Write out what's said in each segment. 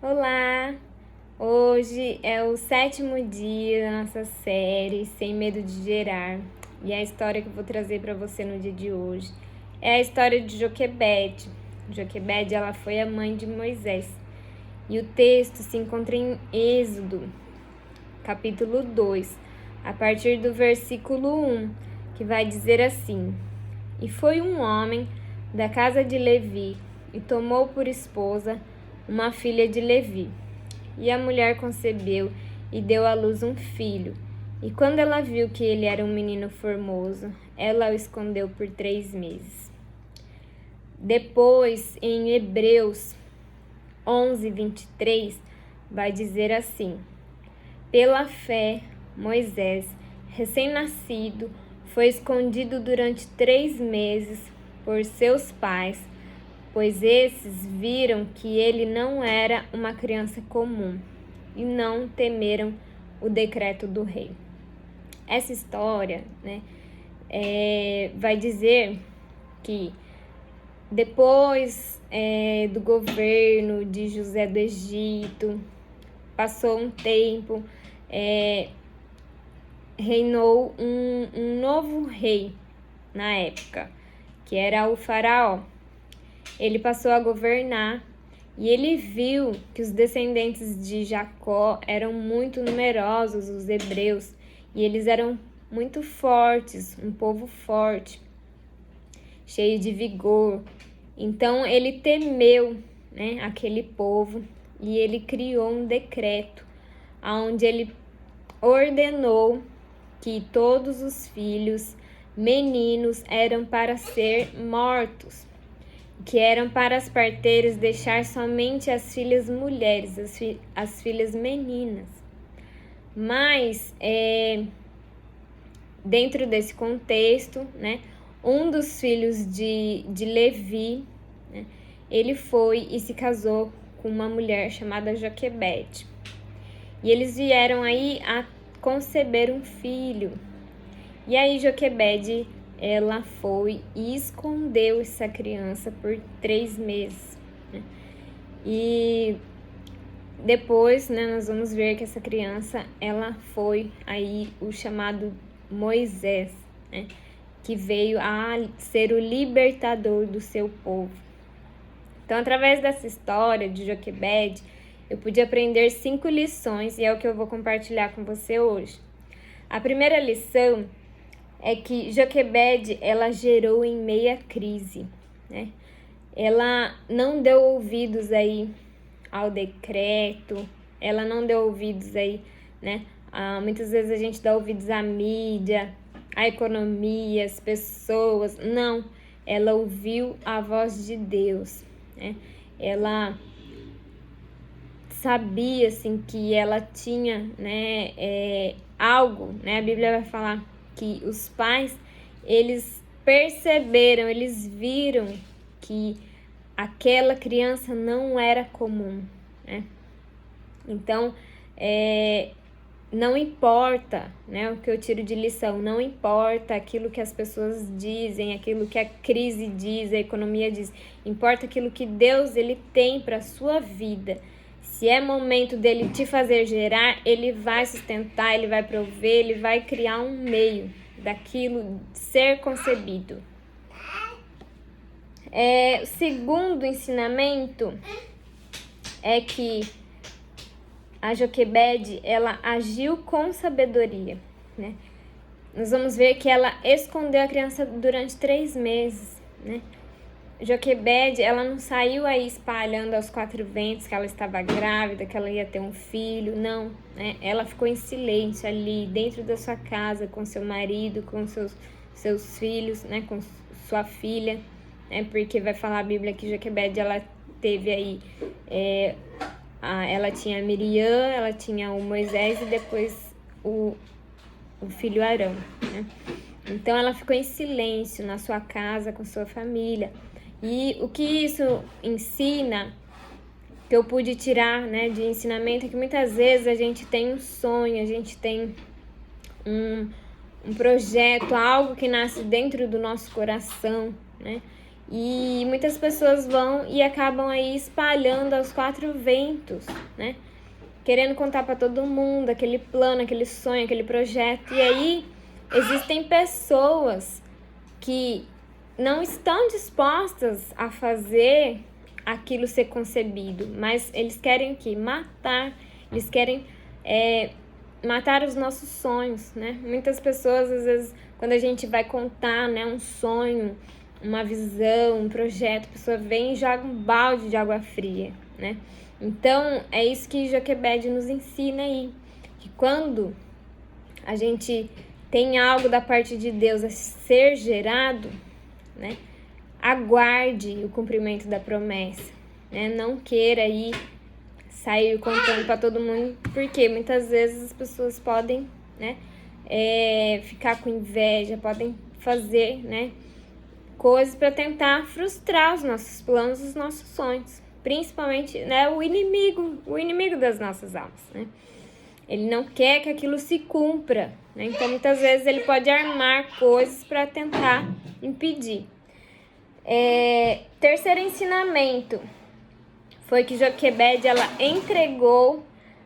Olá! Hoje é o 7º dia da nossa série Sem Medo de Gerar. E a história que eu vou trazer para você no dia de hoje é a história de Joquebede. Joquebede, ela foi a mãe de Moisés. E o texto se encontra em Êxodo, capítulo 2, a partir do versículo 1, que vai dizer assim: E foi um homem da casa de Levi, e tomou por esposa uma filha de Levi. E a mulher concebeu e deu à luz um filho. E quando ela viu que ele era um menino formoso, ela o escondeu por 3 meses. Depois, em Hebreus 11:23, vai dizer assim: Pela fé, Moisés, recém-nascido, foi escondido durante 3 meses por seus pais, pois esses viram que ele não era uma criança comum e não temeram o decreto do rei. Essa história, vai dizer que depois do governo de José do Egito, passou um tempo, reinou um novo rei na época, que era o faraó. Ele passou a governar e ele viu que os descendentes de Jacó eram muito numerosos, os hebreus, e eles eram muito fortes, um povo forte, cheio de vigor. Então ele temeu, aquele povo, e ele criou um decreto onde ele ordenou que todos os filhos meninos eram para ser mortos, que eram para as parteiras deixar somente as filhas mulheres, as filhas meninas. Mas, dentro desse contexto, um dos filhos de Levi, ele foi e se casou com uma mulher chamada Joquebede. E eles vieram aí a conceber um filho. E aí Joquebede, ela foi e escondeu essa criança por 3 meses. E depois, nós vamos ver que essa criança, ela foi aí o chamado Moisés, que veio a ser o libertador do seu povo. Então, através dessa história de Joquebede, eu pude aprender 5 lições e é o que eu vou compartilhar com você hoje. A primeira lição é que Joquebede, ela gerou em meia crise, Ela não deu ouvidos aí ao decreto, ela não deu ouvidos aí, muitas vezes a gente dá ouvidos à mídia, à economia, às pessoas. Não, ela ouviu a voz de Deus, Ela sabia, assim, que ela tinha, algo, A Bíblia vai falar que os pais, eles perceberam, eles viram que aquela criança não era comum, Então, não importa, o que eu tiro de lição, não importa aquilo que as pessoas dizem, aquilo que a crise diz, a economia diz, importa aquilo que Deus, ele tem para a sua vida. Se é momento dele te fazer gerar, ele vai sustentar, ele vai prover, ele vai criar um meio daquilo ser concebido. O segundo ensinamento é que a Joquebede, ela agiu com sabedoria, Nós vamos ver que ela escondeu a criança durante 3 meses, Joquebede, ela não saiu aí espalhando aos 4 ventos que ela estava grávida, que ela ia ter um filho, não, Ela ficou em silêncio ali, dentro da sua casa, com seu marido, com seus filhos, com sua filha, porque vai falar a Bíblia que Joquebede, ela teve aí, ela tinha a Miriam, ela tinha o Moisés e depois o filho Arão, Então ela ficou em silêncio na sua casa, com sua família. E o que isso ensina, que eu pude tirar, de ensinamento, é que muitas vezes a gente tem um sonho, a gente tem um projeto, algo que nasce dentro do nosso coração, E muitas pessoas vão e acabam aí espalhando aos quatro ventos, né? Querendo contar para todo mundo aquele plano, aquele sonho, aquele projeto. E aí existem pessoas que não estão dispostas a fazer aquilo ser concebido, mas eles querem o quê? Matar. Eles querem matar os nossos sonhos, né? Muitas pessoas, às vezes, quando a gente vai contar, né, um sonho, uma visão, um projeto, a pessoa vem e joga um balde de água fria, né? Então, é isso que Joquebed nos ensina aí, que quando a gente tem algo da parte de Deus a ser gerado, né, aguarde o cumprimento da promessa, né? Não queira aí sair contando para todo mundo, porque muitas vezes as pessoas podem, né, ficar com inveja, podem fazer, né, coisas para tentar frustrar os nossos planos, os nossos sonhos, principalmente, né, o inimigo das nossas almas, né? Ele não quer que aquilo se cumpra, né? Então muitas vezes ele pode armar coisas para tentar impedir. Terceiro ensinamento foi que Joquebed, ela entregou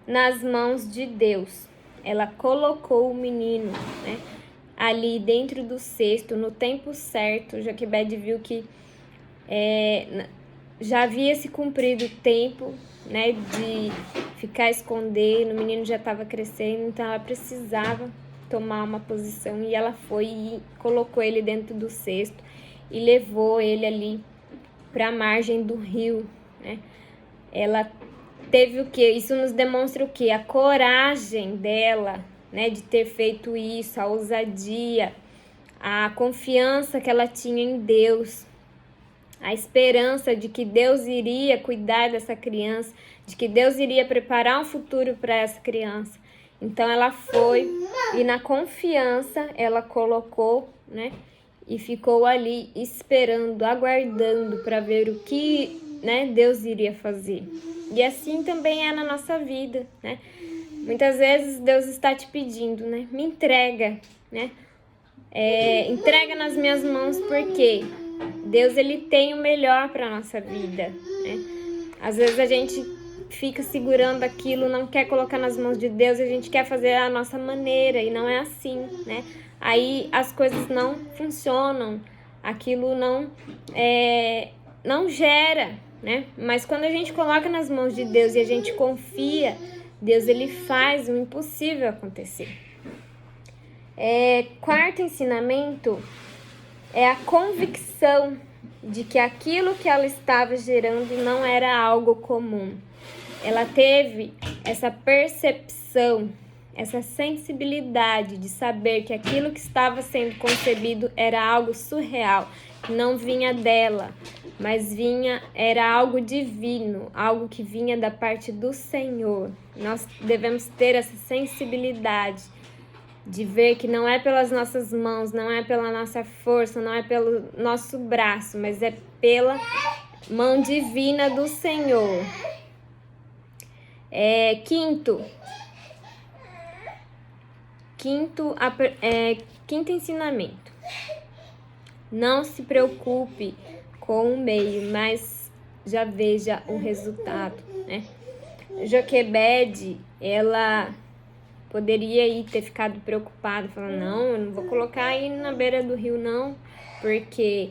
nas mãos de Deus. Ela colocou o menino, né, ali dentro do cesto, no tempo certo. Joquebed viu que já havia se cumprido o tempo, né, de ficar escondendo. O menino já estava crescendo, então ela precisava tomar uma posição. E ela foi e colocou ele dentro do cesto e levou ele ali para a margem do rio, né? Ela teve o quê? Isso nos demonstra o quê? A coragem dela, né, de ter feito isso, a ousadia, a confiança que ela tinha em Deus, a esperança de que Deus iria cuidar dessa criança, de que Deus iria preparar um futuro para essa criança. Então ela foi e na confiança ela colocou, né, e ficou ali esperando, aguardando para ver o que, né, Deus iria fazer. E assim também é na nossa vida, né? Muitas vezes Deus está te pedindo, né? Me entrega, né? Entrega nas minhas mãos, porque Deus, ele tem o melhor para nossa vida, né? Às vezes a gente fica segurando aquilo, não quer colocar nas mãos de Deus, a gente quer fazer a nossa maneira, e não é assim, né? Aí as coisas não funcionam, aquilo não gera, né? Mas quando a gente coloca nas mãos de Deus e a gente confia, Deus, ele faz o impossível acontecer. Quarto ensinamento é a convicção de que aquilo que ela estava gerando não era algo comum. Ela teve essa percepção, essa sensibilidade de saber que aquilo que estava sendo concebido era algo surreal, que não vinha dela, mas era algo divino, algo que vinha da parte do Senhor. Nós devemos ter essa sensibilidade de ver que não é pelas nossas mãos, não é pela nossa força, não é pelo nosso braço, mas é pela mão divina do Senhor. Quinto ensinamento. Não se preocupe com o meio, mas já veja o resultado, né? Joquebed, ela poderia aí ter ficado preocupada, falando, não, eu não vou colocar aí na beira do rio não, porque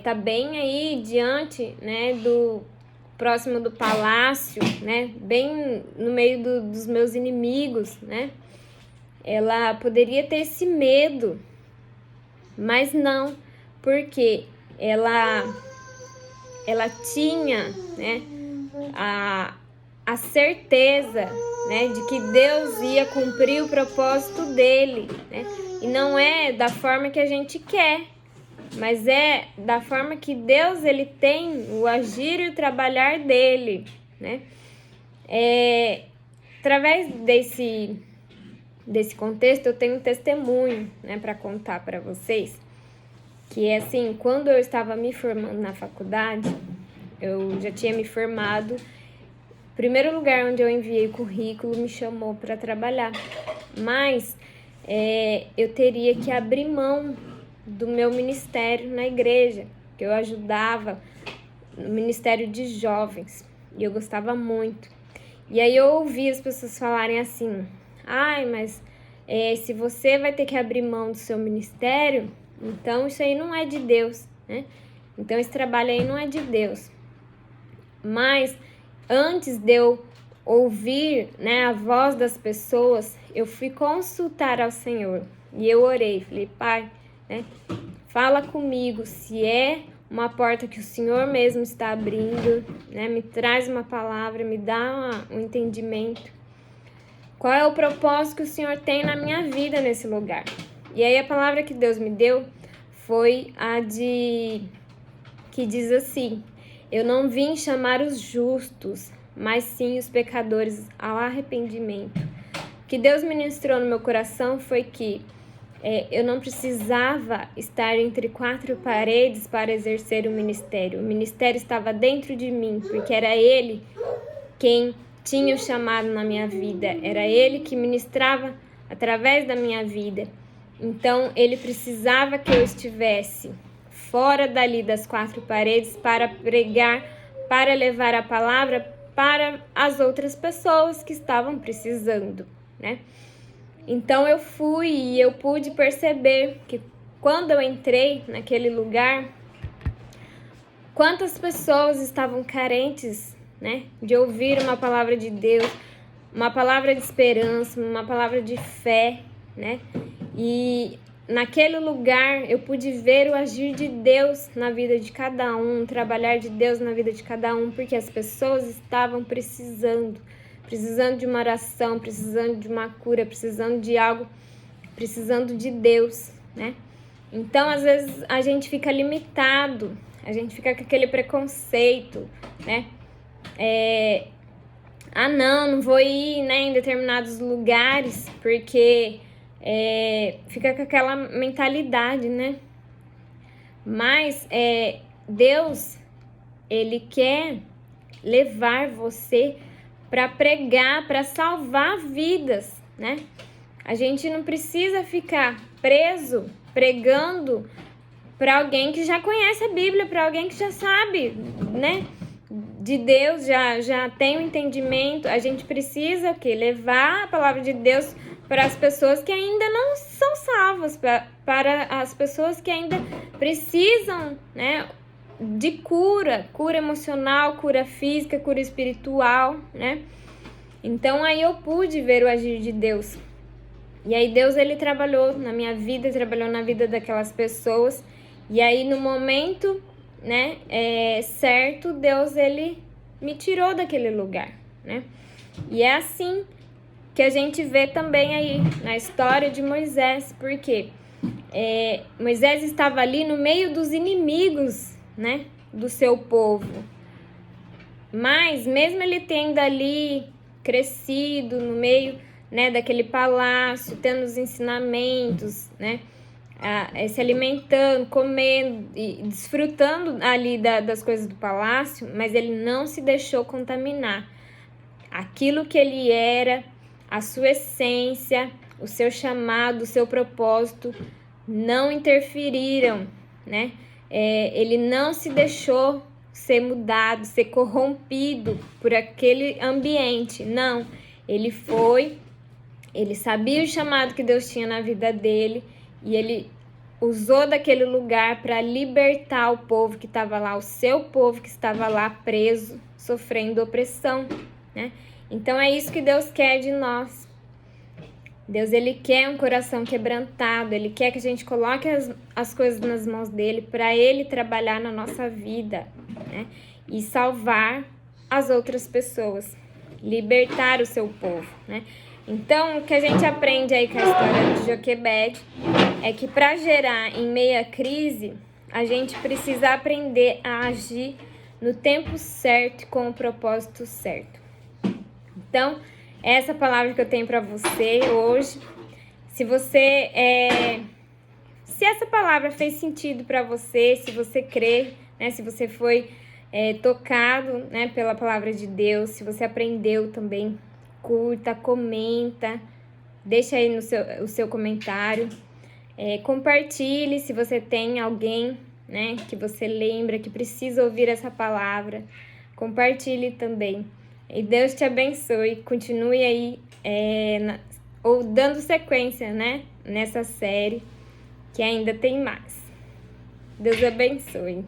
tá bem aí diante, né, próximo do palácio, né, bem no meio dos meus inimigos, né? Ela poderia ter esse medo, mas não, porque ela tinha, né, a certeza, né, de que Deus ia cumprir o propósito dele, né? E não é da forma que a gente quer, mas é da forma que Deus, ele tem o agir e o trabalhar dele, né? Através desse contexto, eu tenho um testemunho, né, para contar para vocês, que é assim, quando eu estava me formando na faculdade, eu já tinha me formado. O primeiro lugar onde eu enviei currículo me chamou para trabalhar, mas eu teria que abrir mão do meu ministério na igreja, que eu ajudava no Ministério de Jovens, e eu gostava muito. E aí eu ouvi as pessoas falarem assim, ai, mas se você vai ter que abrir mão do seu ministério, então isso aí não é de Deus, né? Então esse trabalho aí não é de Deus. Mas antes de eu ouvir, né, a voz das pessoas, eu fui consultar ao Senhor. E eu orei, falei, Pai, né, fala comigo se é uma porta que o Senhor mesmo está abrindo, né, me traz uma palavra, me dá um entendimento. Qual é o propósito que o Senhor tem na minha vida nesse lugar? E aí a palavra que Deus me deu foi que diz assim, eu não vim chamar os justos, mas sim os pecadores ao arrependimento. O que Deus ministrou no meu coração foi que eu não precisava estar entre quatro paredes para exercer o ministério. O ministério estava dentro de mim, porque era Ele quem tinha o chamado na minha vida. Era Ele que ministrava através da minha vida. Então, Ele precisava que eu estivesse fora dali das quatro paredes para pregar, para levar a palavra para as outras pessoas que estavam precisando, né? Então eu fui e eu pude perceber que quando eu entrei naquele lugar, quantas pessoas estavam carentes, né, de ouvir uma palavra de Deus, uma palavra de esperança, uma palavra de fé, né? E naquele lugar eu pude ver o agir de Deus na vida de cada um, o trabalhar de Deus na vida de cada um, porque as pessoas estavam precisando de uma oração, precisando de uma cura, precisando de algo, precisando de Deus, né? Então, às vezes, a gente fica limitado, a gente fica com aquele preconceito, né? Não vou ir, né, em determinados lugares, porque fica com aquela mentalidade, né? Mas Deus, Ele quer levar você para pregar, para salvar vidas, né? A gente não precisa ficar preso, pregando para alguém que já conhece a Bíblia, para alguém que já sabe, né? De Deus, já tem o entendimento. A gente precisa levar a palavra de Deus para as pessoas que ainda não são salvas, para as pessoas que ainda precisam, né, de cura emocional, cura física, cura espiritual, né? Então aí eu pude ver o agir de Deus. E aí Deus, Ele trabalhou na minha vida, trabalhou na vida daquelas pessoas. E aí no momento, né, certo, Deus, Ele me tirou daquele lugar, né? E é assim que a gente vê também aí na história de Moisés, porque Moisés estava ali no meio dos inimigos, né, do seu povo. Mas mesmo ele tendo ali crescido no meio, né, daquele palácio, tendo os ensinamentos, né, se alimentando, comendo e desfrutando ali das coisas do palácio, mas ele não se deixou contaminar. Aquilo que ele era, a sua essência, o seu chamado, o seu propósito não interferiram, né? Ele não se deixou ser mudado, ser corrompido por aquele ambiente, não. Ele sabia o chamado que Deus tinha na vida dele e ele usou daquele lugar para libertar o povo que estava lá, o seu povo que estava lá preso, sofrendo opressão, né? Então é isso que Deus quer de nós. Deus, Ele quer um coração quebrantado, Ele quer que a gente coloque as coisas nas mãos dEle para Ele trabalhar na nossa vida, né? E salvar as outras pessoas, libertar o seu povo, né? Então, o que a gente aprende aí com a história de Joquebede é que para gerar em meia crise, a gente precisa aprender a agir no tempo certo e com o propósito certo. Então, essa palavra que eu tenho para você hoje, se essa palavra fez sentido para você, se você crê, né, se você foi tocado, né, pela palavra de Deus, se você aprendeu também, curta, comenta, deixa aí o seu comentário, compartilhe se você tem alguém, né? Que você lembra que precisa ouvir essa palavra. Compartilhe também. E Deus te abençoe. Continue aí ou dando sequência, né? Nessa série que ainda tem mais. Deus abençoe.